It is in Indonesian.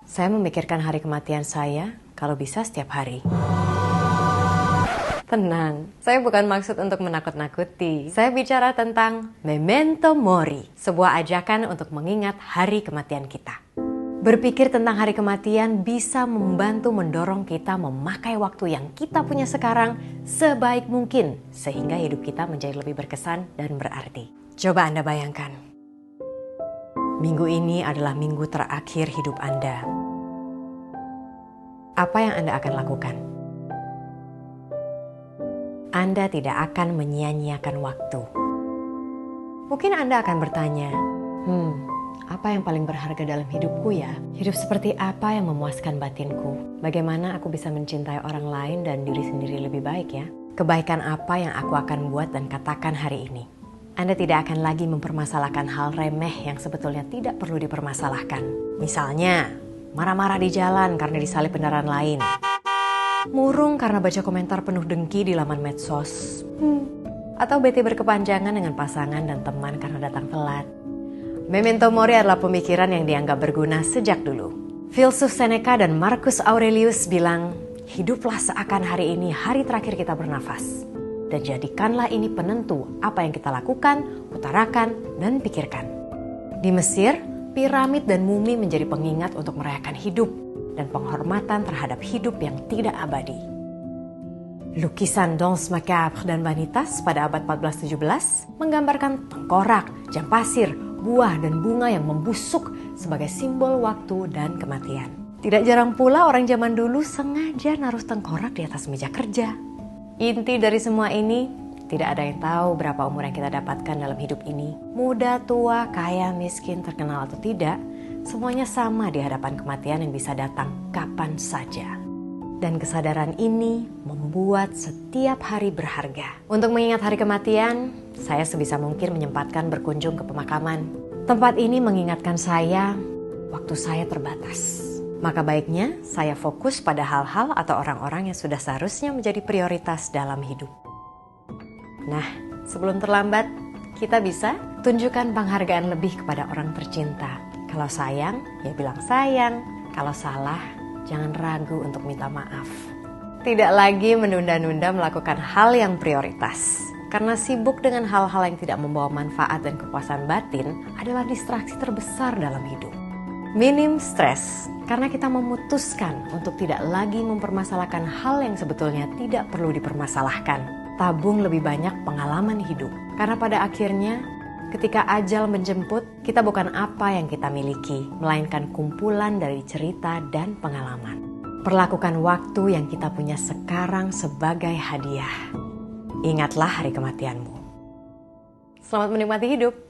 Saya memikirkan hari kematian saya, kalau bisa setiap hari. Tenang, saya bukan maksud untuk menakut-nakuti. Saya bicara tentang Memento Mori, sebuah ajakan untuk mengingat hari kematian kita. Berpikir tentang hari kematian bisa membantu mendorong kita memakai waktu yang kita punya sekarang sebaik mungkin, sehingga hidup kita menjadi lebih berkesan dan berarti. Coba Anda bayangkan, minggu ini adalah minggu terakhir hidup Anda. Apa yang Anda akan lakukan? Anda tidak akan menyia-nyiakan waktu. Mungkin Anda akan bertanya, apa yang paling berharga dalam hidupku ya? Hidup seperti apa yang memuaskan batinku? Bagaimana aku bisa mencintai orang lain dan diri sendiri lebih baik ya? Kebaikan apa yang aku akan buat dan katakan hari ini? Anda tidak akan lagi mempermasalahkan hal remeh yang sebetulnya tidak perlu dipermasalahkan. Misalnya, marah-marah di jalan karena disalip kendaraan lain. Murung karena baca komentar penuh dengki di laman medsos. Atau bete berkepanjangan dengan pasangan dan teman karena datang telat. Memento Mori adalah pemikiran yang dianggap berguna sejak dulu. Filsuf Seneca dan Marcus Aurelius bilang, hiduplah seakan hari ini hari terakhir kita bernafas. Dan jadikanlah ini penentu apa yang kita lakukan, utarakan, dan pikirkan. Di Mesir, piramid dan mumi menjadi pengingat untuk merayakan hidup dan penghormatan terhadap hidup yang tidak abadi. Lukisan Danse Macabre dan Vanitas pada abad 14-17 menggambarkan tengkorak, jam pasir, buah dan bunga yang membusuk sebagai simbol waktu dan kematian. Tidak jarang pula orang zaman dulu sengaja naruh tengkorak di atas meja kerja. Inti dari semua ini, tidak ada yang tahu berapa umur yang kita dapatkan dalam hidup ini. Muda, tua, kaya, miskin, terkenal atau tidak, semuanya sama di hadapan kematian yang bisa datang kapan saja. Dan kesadaran ini membuat setiap hari berharga. Untuk mengingat hari kematian, saya sebisa mungkin menyempatkan berkunjung ke pemakaman. Tempat ini mengingatkan saya, waktu saya terbatas. Maka baiknya saya fokus pada hal-hal atau orang-orang yang sudah seharusnya menjadi prioritas dalam hidup. Nah, sebelum terlambat, kita bisa tunjukkan penghargaan lebih kepada orang tercinta. Kalau sayang, ya bilang sayang. Kalau salah, jangan ragu untuk minta maaf. Tidak lagi menunda-nunda melakukan hal yang prioritas. Karena sibuk dengan hal-hal yang tidak membawa manfaat dan kepuasan batin adalah distraksi terbesar dalam hidup. Minim stres, karena kita memutuskan untuk tidak lagi mempermasalahkan hal yang sebetulnya tidak perlu dipermasalahkan. Tabung lebih banyak pengalaman hidup. Karena pada akhirnya, ketika ajal menjemput, kita bukan apa yang kita miliki, melainkan kumpulan dari cerita dan pengalaman. Perlakukan waktu yang kita punya sekarang sebagai hadiah. Ingatlah hari kematianmu. Selamat menikmati hidup.